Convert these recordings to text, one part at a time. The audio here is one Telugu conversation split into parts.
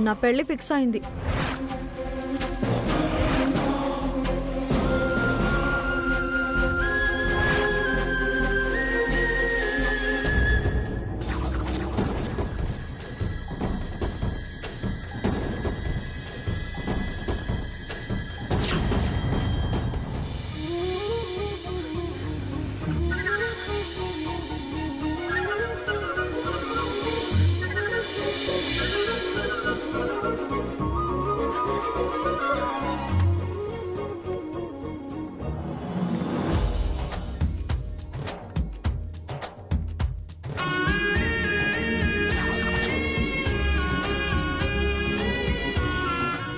నా పెళ్లి ఫిక్స్ అయింది.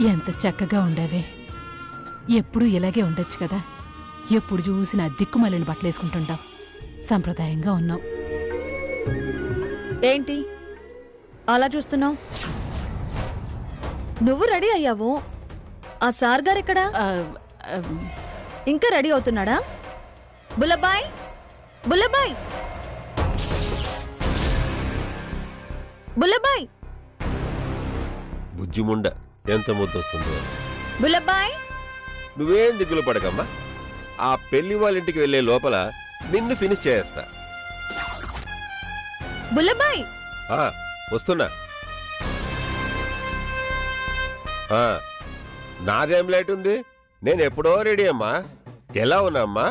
ఎంత చక్కగా ఉండేవే. ఎప్పుడూ ఇలాగే ఉండొచ్చు కదా. ఎప్పుడు చూసినా దిక్కుమాలిన బట్టలేసుకుంటుంటావు. సంప్రదాయంగా ఉన్నావు. ఏంటి అలా చూస్తున్నావు? నువ్వు రెడీ అయ్యావు, ఆ సార్ గారు ఎక్కడా? ఇంకా రెడీ అవుతున్నాడా? బుల్లబాయ్, బుల్లబాయ్, బుల్లబాయ్. బుజ్జిముండ ఎంత ముద్దొస్తుందో. బుల్లబాయ్, నువ్వేం దిగులు పడకమ్మా. ఆ పెళ్లి వాళ్ళ ఇంటికి వెళ్లే లోపల నిన్ను ఫినిష్ చేస్తా. బుల్లబాయ్. వస్తున్నా. నాదేం లేట్ ఉంది, నేను ఎప్పుడో రెడీ అమ్మా. ఎలా ఉన్నామ్మా?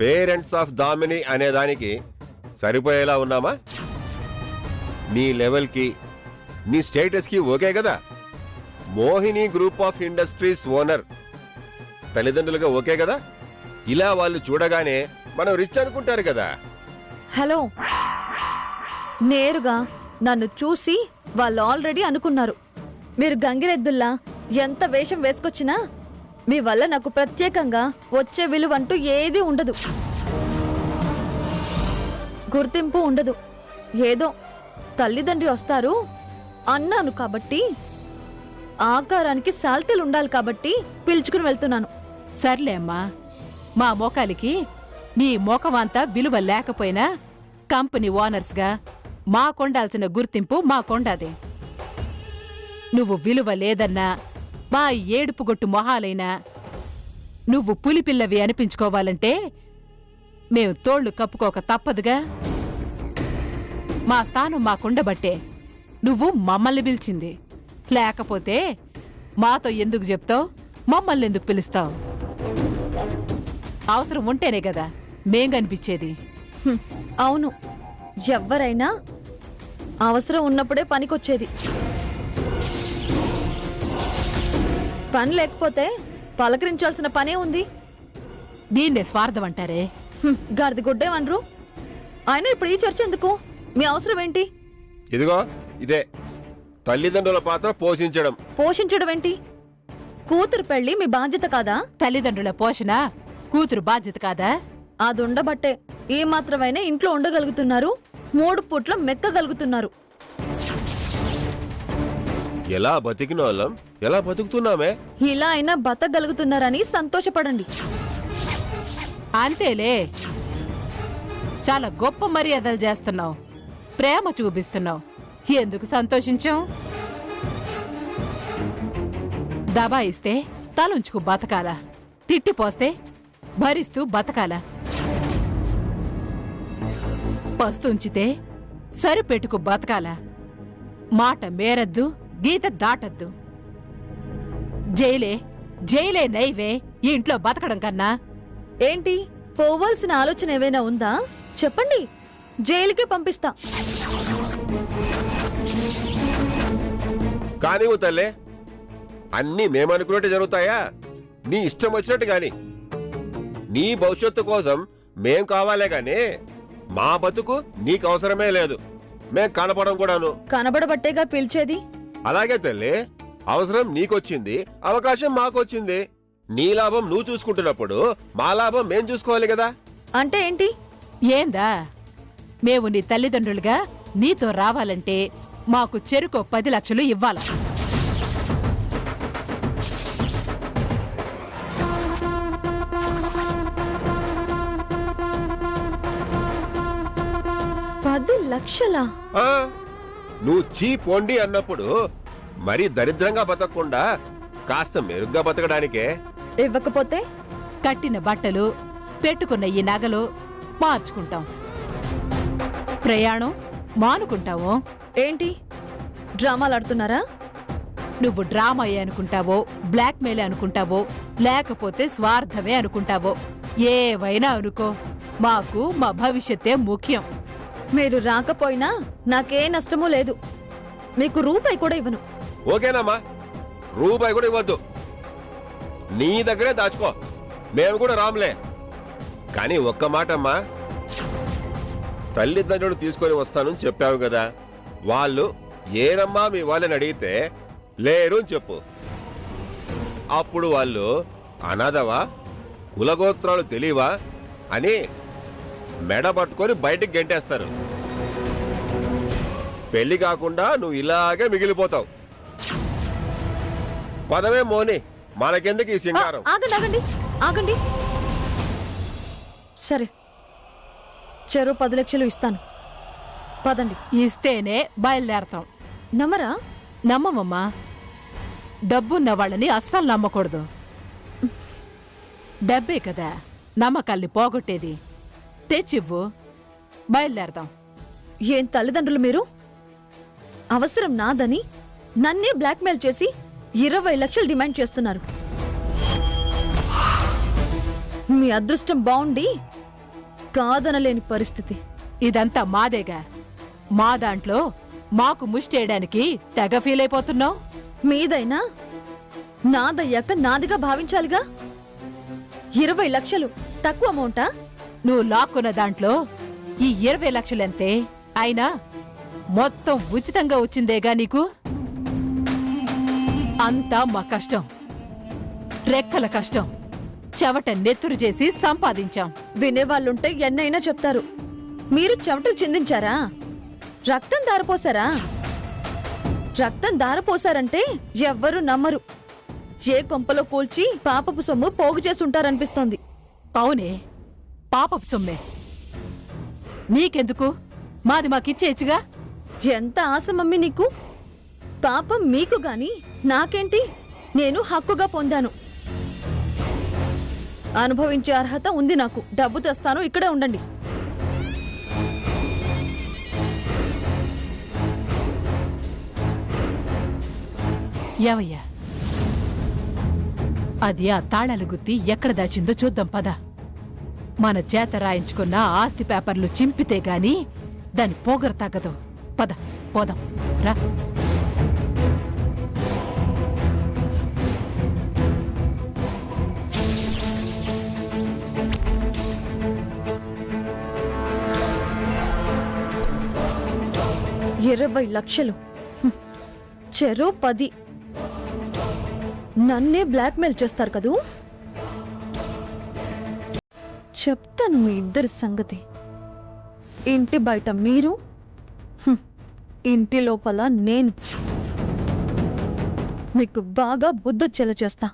పేరెంట్స్ ఆఫ్ దామిని అనే దానికి సరిపోయేలా ఉన్నామా? నీ లెవెల్కి, నీ స్టేటస్కి ఓకే కదా? Mohini group of industries owner తల్లిదండ్రులుగా ఓకే కదా? ఇలా వాళ్ళు చూడగానే మనం రిచ్ అనుకుంటారు కదా. హలో, నేరుగా నన్ను చూసి వాళ్ళు ఆల్రెడీ అనుకున్నారు. మీరు గంగిరెద్దుల్లా ఎంత వేషం వేసుకొచ్చినా మీ వల్ల నాకు ప్రత్యేకంగా వచ్చే విలువంటూ ఏదీ ఉండదు, గుర్తింపు ఉండదు. ఏదో తల్లిదండ్రి వస్తారు అన్నాను కాబట్టి, ఆకారానికి సాల్తీలు ఉండాలి కాబట్టి పిలుచుకుని వెళ్తున్నాను. సర్లే అమ్మా, మా మోకాలికి నీ మోకమంతా విలువ లేకపోయినా కంపెనీ ఓనర్స్గా మాకొండాల్సిన గుర్తింపు మాకొండాదే. నువ్వు విలువ లేదన్నా, మా ఏడుపుగొట్టు మొహాలైనా నువ్వు పులిపిల్లవి అనిపించుకోవాలంటే మేం తోళ్లు కప్పుకోక తప్పదుగా. మా స్థానం మాకుండబట్టే నువ్వు మమ్మల్ని పిలిచింది. లేకపోతే మాతో ఎందుకు చెప్తావు, మమ్మల్ని ఎందుకు పిలుస్తావు? అవసరం ఉంటేనే కదా మేం కనిపించేది. అవును, ఎవ్వరైనా అవసరం ఉన్నప్పుడే పనికొచ్చేది. పని లేకపోతే పలకరించాల్సిన పనే ఉంది. దీన్నే స్వార్థం అంటారే. గాడిది గుడ్డేమనరు. ఆయన ఇప్పుడు ఈ చర్చ ఎందుకు? మీ అవసరం ఏంటి? ఇదిగో ఇదే తల్లిదండ్రుల పాత్ర పోషించడం. పోషించడం ఏంటి? కూతురు పెళ్లి మీ బాధ్యత కాదా? తల్లిదండ్రుల పోషణ కూతురు బాధ్యత కాదా? అది ఉండబట్టే ఏ మాత్రమైనా ఇంట్లో ఉండగలుగుతున్నారు, 3 పూట్ల మెక్కగలుగుతున్నారు. ఎలా బతికిన వాళ్ళం ఎలా బతుకుతున్నామే. ఇలా అయినా బతకగలుగుతున్నారని సంతోషపడండి. అంతేలే, చాలా గొప్ప మర్యాదలు చేస్తున్నావు, ప్రేమ చూపిస్తున్నావు. ఎందుకు సంతోషించాం? దబాయిస్తే తలుంచుకు బతకాలా, తిట్టిపోస్తే భరిస్తూ బతకాలా? పస్తుంచితే సరిపెట్టుకు బతకాలా? మాట మేరద్దు, గీత దాటద్దు. జైలే జైలే నైవే ఈ ఇంట్లో బతకడం కన్నా. ఏంటి పోవాల్సిన ఆలోచన ఏవైనా ఉందా? చెప్పండి, జైలుకే పంపిస్తా. కానీ తల్లే, అన్నీ మేమనుకున్నట్టు జరుగుతాయా? నీ ఇష్టం వచ్చినట్టు గాని. నీ భవిష్యత్తు కోసం మేం కావాలే గాని మా బతుకు నీకు అవసరమే లేదు. మేం కనపడం కూడాను. కనబడబట్టేగా పిలిచేది. అలాగే తల్లి, అవసరం నీకొచ్చింది, అవకాశం మాకొచ్చింది. నీ లాభం నువ్వు చూసుకుంటున్నప్పుడు మా లాభం మేం చూసుకోవాలి కదా. అంటే ఏంటి? ఏందా, మేము నీ తల్లిదండ్రులుగా నీతో రావాలంటే మాకు చెరుకో 10 లక్షలు ఇవ్వాల. లక్షలా? నువ్వు చీ పొండి అన్నప్పుడు మరీ దరిద్రంగా బతకకుండా కాస్త మెరుగ్గా బతకడానికే. ఇవ్వకపోతే కట్టిన బట్టలు, పెట్టుకున్న ఈ నగలు మార్చుకుంటాం. ప్రయాణం మానుకుంటావో. ఏంటి డ్రామాలు ఆడుతున్నారా? నువ్వు డ్రామాయే అనుకుంటావో, బ్లాక్మెయిల్ అనుకుంటావో, లేకపోతే స్వార్థమే అనుకుంటావో. ఏవైనా అనుకో, మాకు మా భవిష్యత్తే ముఖ్యం. మీరు రాకపోయినా నాకే నష్టమూ లేదు. మీకు రూపాయి కూడా ఇవ్వను. ఓకేనమ్మా, రూపాయి కూడా ఇవ్వద్దు. నీ దగ్గరే దాచుకో, మేము కూడా రాములే. కానీ ఒక్క మాటమ్మా, తల్లిదండ్రులు తీసుకొని వస్తానని చెప్పావు కదా, వాళ్ళు ఏనమ్మా మీ వాళ్ళని అడిగితే లేరు అని చెప్పు. అప్పుడు వాళ్ళు అనాథవా, కులగోత్రాలు తెలియవా అని మెడ పట్టుకొని బయటికి గెంటేస్తారు. పెళ్లి కాకుండా నువ్వు ఇలాగే మిగిలిపోతావు. పదవే మోని, మనకెందుకు ఈ సింగారం? ఆగండి ఆగండి ఆగండి. సరే, చెరో 10 లక్షలు ఇస్తాను. పదండి. ఇస్తేనే బయలుదేరతాం. నమ్మరా? నమ్మమమ్మా. డబ్బున్న వాళ్ళని అస్సలు నమ్మకూడదు. డబ్బే కదా నమ్మకాల్ని పోగొట్టేది. తెచ్చివ్వు, బయలుదేరదాం. ఏం తల్లిదండ్రులు మీరు? అవసరం నాదని నన్నే బ్లాక్మెయిల్ చేసి 20 లక్షలు డిమాండ్ చేస్తున్నారు. మీ అదృష్టం బాగుండి కాదనలేని పరిస్థితి. ఇదంతా మాదేగా. మా దాంట్లో మాకు ముష్టేయడానికి తెగ ఫీల్ అయిపోతున్నావు. మీదైనా నాదయ్యాక నాదిగా భావించాలిగా. 20 లక్షలు తక్కువ అమౌంటా? నువ్వు లాక్కున్న దాంట్లో ఈ 20 లక్షలెంతే? అయినా మొత్తం ఉచితంగా వచ్చిందేగా నీకు. అంతా మా కష్టం, రెక్కల కష్టం. చెవట నెత్తురు చేసి సంపాదించాం. వినేవాళ్ళుంటే ఎన్నైనా చెప్తారు. మీరు చెమటలు చిందించారా? రక్తం దారపోసారా? రక్తం దారపోసారంటే ఎవ్వరూ నమ్మరు. ఏ కొంపలో కూల్చి పాపపు సొమ్ము పోగు చేసి ఉంటారనిపిస్తోంది. అవునే, పాపపు సొమ్మే. నీకెందుకు? మాది మాకిచ్చేయచ్చుగా. ఎంత ఆశ మమ్మీ నీకు? పాపం మీకు గాని నాకేంటి? నేను హక్కుగా పొందాను. అనుభవించే అర్హత ఉంది నాకు. డబ్బు తెస్తాను, ఇక్కడే ఉండండి. ఏవయ్యా, అది ఆ తాళాలు గుత్తి ఎక్కడ దాచిందో చూద్దాం పద. మన చేత రాయించుకున్న ఆస్తి పేపర్లు చింపితే గాని దాని పోగర తగ్గదు. పద పోదాం రా. ఇరవై లక్షలు, చెరో 10. నన్నే బ్లాక్మెయిల్ చేస్తారు కదూ. చెప్తాను మీ ఇద్దరి సంగతి. ఇంటి బయట మీరు, ఇంటి లోపల నేను. మీకు బాగా బుద్ధొచ్చేలా చేస్తా.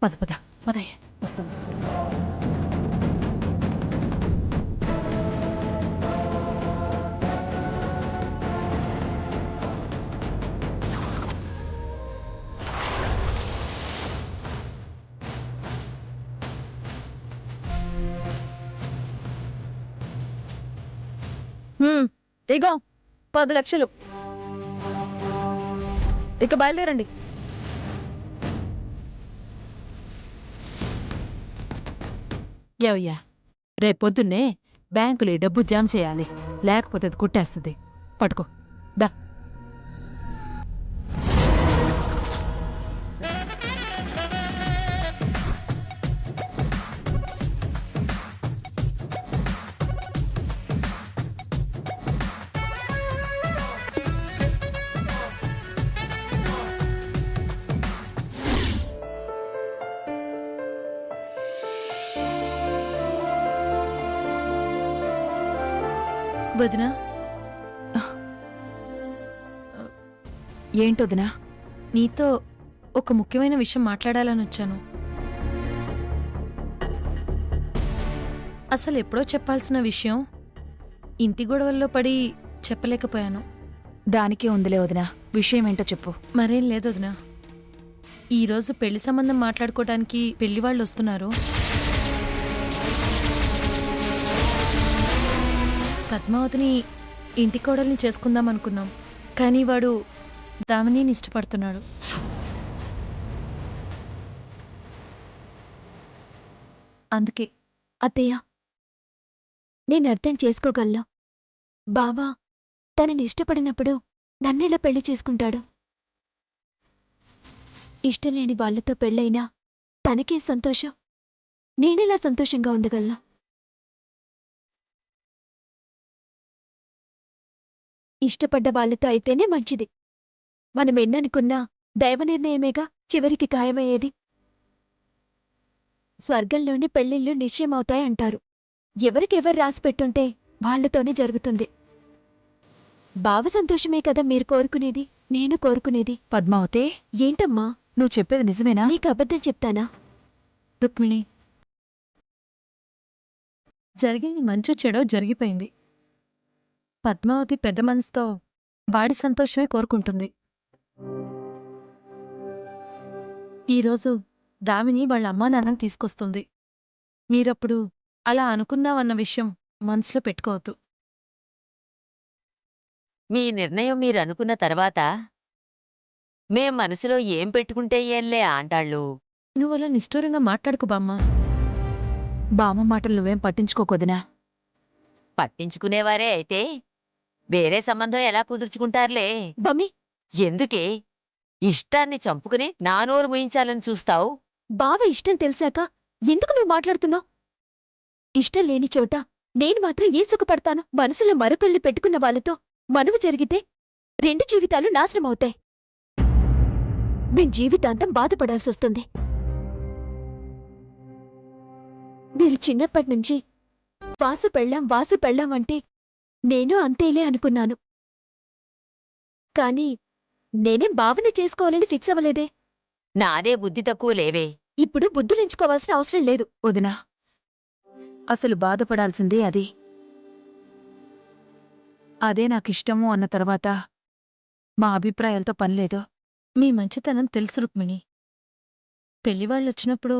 పద పద పదయ్య, వస్తాం. ఇగో 10 లక్షలు. ఇక బయలుదేరండి. ఏవయ్యా, రేపొద్దున్నే బ్యాంకులో ఈ డబ్బు జామ చేయాలి, లేకపోతే అది కుట్టేస్తుంది. పట్టుకో దా. వదినా, ఏంటొదినా? నీతో ఒక ముఖ్యమైన విషయం మాట్లాడాలని వచ్చాను. అసలు ఎప్పుడో చెప్పాల్సిన విషయం ఇంటి గొడవల్లో పడి చెప్పలేకపోయాను. దానికే ఉందిలే వదినా, విషయం ఏంటో చెప్పు. మరేం లేదు వదినా. ఈరోజు పెళ్లి సంబంధం మాట్లాడుకోవడానికి పెళ్లి వాళ్ళు వస్తున్నారు. పద్మావతిని ఇంటి కోడల్ని చేసుకుందాం అనుకున్నాం, కానీ వాడు దామినిని ఇష్టపడుతున్నాడు. అందుకే. అత్తయ్య, నేను అర్థం చేసుకోగలను. బావా తనని ఇష్టపడినప్పుడు నన్నెలా పెళ్లి చేసుకుంటాడు? ఇష్టం లేని వాళ్లతో పెళ్ళైనా తనకే సంతోషం, నేనెలా సంతోషంగా ఉండగలను? ఇష్టపడ్డ వాళ్ళతో అయితేనే మంచిది. మనం ఎన్ననుకున్నా దైవ నిర్ణయమేగా చివరికి ఖాయమయ్యేది. స్వర్గంలోని పెళ్ళిళ్ళు నిశ్చయమవుతాయంటారు. ఎవరికెవరు రాసిపెట్టుంటే వాళ్లతోనే జరుగుతుంది. బావ సంతోషమే కదా మీరు కోరుకునేది, నేను కోరుకునేది. పద్మావతి, ఏంటమ్మా, నువ్వు చెప్పేది నిజమేనా? నీకు అబద్ధం చెప్తానా? రుక్మిణి, జరిగింది మంచో చెడో జరిగిపోయింది. పద్మావతి పెద్ద మనసుతో వాడి సంతోషమే కోరుకుంటుంది. ఈరోజు దామిని వాళ్ళ అమ్మా నాన్నని తీసుకొస్తుంది. మీరప్పుడు అలా అనుకున్నావన్న విషయం మనసులో పెట్టుకోవద్దు. మీ నిర్ణయం మీరనుకున్న తర్వాత మేం మనసులో ఏం పెట్టుకుంటే ఏంలే ఆంటాళ్ళు. నువ్వలా నిష్ఠూరంగా మాట్లాడుకు బామ్మ. బామ్మ మాటలు నువ్వేం పట్టించుకోకొదినా. పట్టించుకునేవారే అయితే వేరే సంబంధం ఎలా కుదుర్చుకుంటారులే. బమ్మి, ఎందుకే ఇష్టాన్ని చంపుకుని నా నోరు ముయించాలని చూస్తావు? బావ ఇష్టం తెలిసాక ఎందుకు నువ్వు మాట్లాడుతున్నావు? ఇష్టం లేని చోట నేను మాత్రం ఏ సుఖపడతాను? మనసులో మరొకళ్ళని పెట్టుకున్న వాళ్ళతో మనువు జరిగితే 2 జీవితాలు నాశనమవుతాయి. మేం జీవితాంతం బాధపడాల్సొస్తుంది. మీరు చిన్నప్పటినుంచి వాసు పెళ్ళాం అంటే నేను అంతేలే అనుకున్నాను. కానీ నేనేం బావని చేసుకోవాలని ఫిక్స్ అవ్వలేదే. నాదే బుద్ధి తక్కువ లేవే. ఇప్పుడు బుద్ధులించుకోవాల్సిన అవసరం లేదు. వదినా, అసలు బాధపడాల్సిందే అది. అదే నాకిష్టము అన్న తర్వాత మా అభిప్రాయాలతో పనిలేదు. మీ మంచితనం తెలుసు రుక్మిణి. పెళ్లివాళ్ళొచ్చినప్పుడు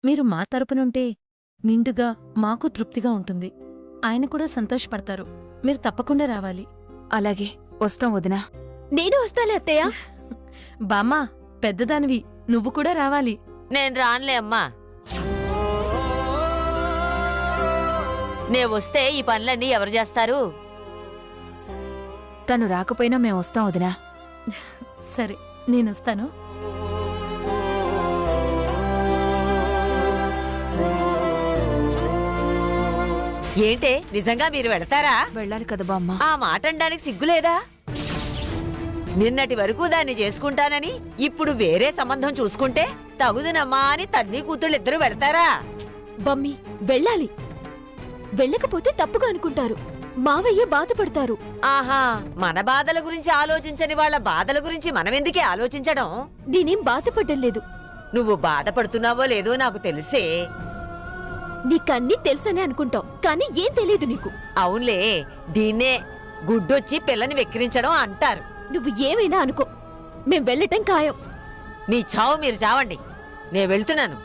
మీరు మా తరపునుంటే నిండుగా మాకు తృప్తిగా ఉంటుంది. ఆయన కూడా సంతోషపడతారు. మీరు తప్పకుండా రావాలి. అలాగే, వస్తాం వదినా. నేను వస్తాలే అత్తయ్య. బామ్మా, పెద్దదానివి, నువ్వు కూడా రావాలి. నేను రానులే అమ్మా. నే వస్తే ఈ పనులన్నీ ఎవరు చేస్తారు? తను రాకపోయినా మేం వస్తాం వదినా. సరే, నేనొస్తాను. ఏంటే, నిజంగా మీరు వెడతారా? వెళ్ళాలి కదా బామ్మ. ఆ మాట అనడానికి సిగ్గులేదా? నిన్నటి వరకు దాన్ని చేసుకుంటానని ఇప్పుడు వేరే సంబంధం చూసుకుంటే తగుదునమ్మా అని తల్లి కూతుళ్ళిద్దరూ వెడతారా? బమ్మి, వెళ్ళాలి. వెళ్ళకపోతే తప్పుగా అనుకుంటారు. మావయ్య బాధపడతారు. ఆహా, మన బాధల గురించి ఆలోచించని వాళ్ళ బాధల గురించి మనమెందుకే ఆలోచించడం? నేనేం బాధపడ్డం లేదు. నువ్వు బాధపడుతున్నావో లేదో నాకు తెలిసే. నీకన్నీ తెలుసనే అనుకుంటావు, కానీ ఏం తెలియదు నీకు. అవునులే, దీన్నే గుడ్డొచ్చి పిల్లని వెక్కిరించడం అంటారు. నువ్వు ఏమైనా అనుకో, మేం వెళ్ళటం ఖాయం. మీ చావు మీరు చావండి, నేను వెళ్తున్నాను.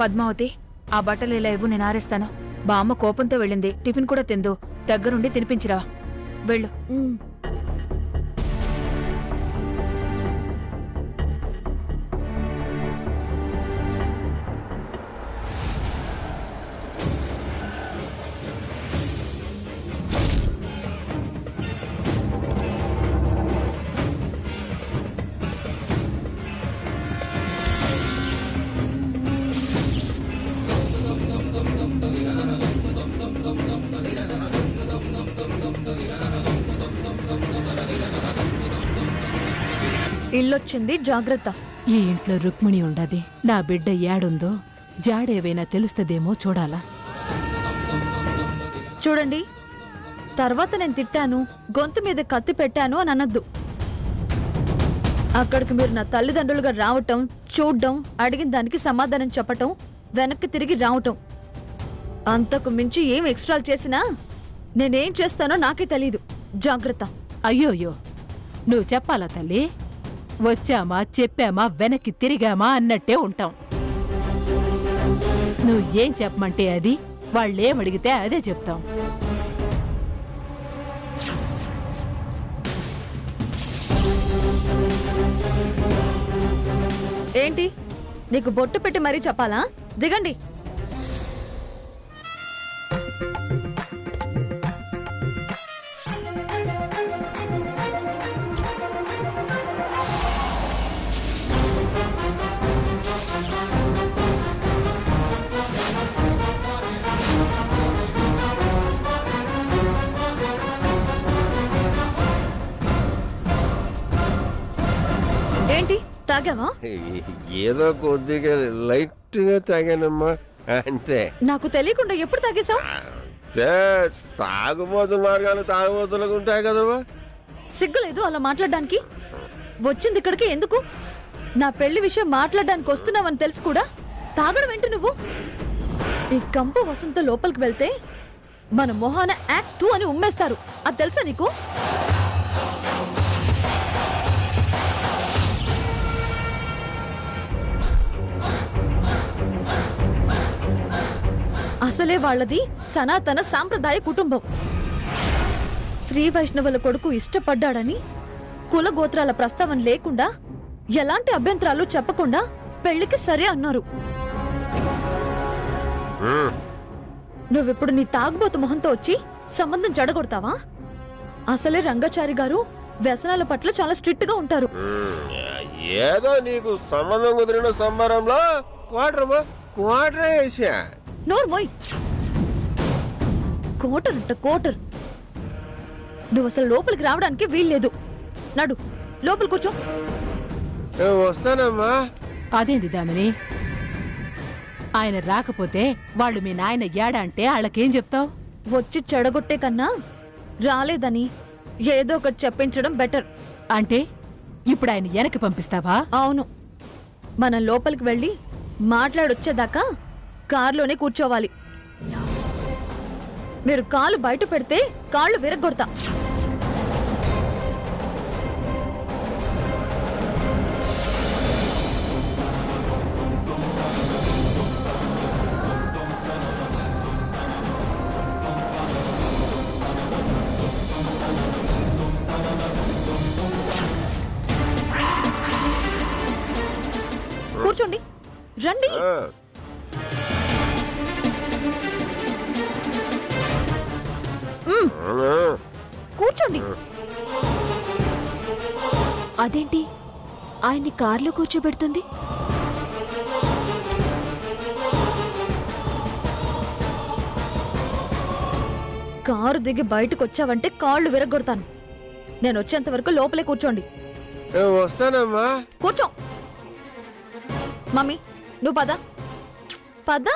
పద్మావతి, ఆ బట్టలు ఇలా ఇవ్వు, నేను ఆరేస్తాను. బామ్మ కోపంతో వెళ్ళింది. టిఫిన్ కూడా తిందు. దగ్గరుండి తినిపించిరా. వెళ్ళు. ఉమ్. ఇల్లొచ్చింది, జాగ్రత్త. ఈ ఇంట్లో రుక్మిణి ఉండది. నా బిడ్డ ఏడుందో జాడేవైనా తెలుస్తదేమో చూడాలా. చూడండి, తర్వాత నేను తిట్టాను, గొంతు మీద కత్తి పెట్టాను అని అనొద్దు. అక్కడికి మీరు నా తల్లిదండ్రులుగా రావటం, చూడ్డం, అడిగిన దానికి సమాధానం చెప్పటం, వెనక్కి తిరిగి రావటం, అంతకు మించి ఏం ఎక్స్ట్రాలు చేసినా నేనేం చేస్తానో నాకే తెలీదు. జాగ్రత్త. అయ్యోయ్యో, నువ్వు చెప్పాలా తల్లి? వచ్చామా, చెప్పామా, వెనక్కి తిరిగామా అన్నట్టే ఉంటాం. నువ్వు ఏం చెప్పమంటే అది, వాళ్ళేమడిగితే అదే చెప్తాం. ఏంటి, నీకు బొట్టు పెట్టి మరీ చెప్పాలా? దిగండి. ఏంటి, తాగావా? ఏదో కొద్దిగా లైట్గా తాగానమ్మా, అంతే. నాకు తెలియకుండా ఎప్పుడు తాగేశావు? తాగుబోతు మార్గాలు తాగుబోతులకు ఉంటాయి కదమ్మా. సిగ్గులేదు అలా మాట్లాడడానికి? వచ్చింది ఇక్కడికి ఎందుకు? నా పెళ్లి విషయం మాట్లాడడానికి వస్తున్నావని తెలుసు కూడా తాగడం ఏంటి నువ్వు? ఈ కంపు వసంత లోపలికి వెళ్తే మన మొహాన యాక్ట్ 2 అని ఉమ్మేస్తారు. అది తెలుసా నీకు? అసలే వాళ్ళది సనాతన సాంప్రదాయ కుటుంబం. శ్రీ వైష్ణవుల కొడుకు ఇష్టపడ్డాడని కులగోత్రాల ప్రస్తావన లేకుండా, ఎలాంటి అభ్యంతరాలు చెప్పకుండా పెళ్లికి సరే అన్నారు. నువ్విప్పుడు నీ తాగుబోతు మొహంతో వచ్చి సంబంధం చెడగొడతావా? అసలే రంగాచారి గారు వ్యసనాల పట్ల చాలా స్ట్రిక్ట్ గా ఉంటారు. ఏదో నీకు సంబంధం కుదిరిన సంబరంలో క్వార్టర్ వేసా. నోరు మోయ్. కోటర్ అంట కోటర్. నువ్వు అసలు లోపలికి రావడానికి వీల్లేదు. నడు, లోపల కూర్చో. వస్తానమ్మా. అదేంది దామిని, ఆయన రాకపోతే వాళ్ళు మీ నాయన ఏడా అంటే వాళ్ళకేం చెప్తావు? వచ్చి చెడగొట్టే కన్నా రాలేదని ఏదో ఒకటి చెప్పించడం బెటర్. అంటే ఇప్పుడు ఆయన వెనక్కి పంపిస్తావా? అవును, మనం లోపలికి వెళ్ళి మాట్లాడొచ్చేదాకా కారులోనే కూర్చోవాలి. మీరు కాలు బయట పెడితే కాళ్ళు విరగొడతా. కూర్చోండి, రండి. కూర్చోండి. అదేంటి ఆయన్ని కార్లో కూర్చోబెడుతుంది? కారు దిగి బయటకు వచ్చావంటే కాళ్ళు విరగొడతాను. నేను వచ్చేంత వరకు లోపలే కూర్చోండి. వస్తానమ్మా. కూర్చో. మమ్మీ, నువ్వు పద.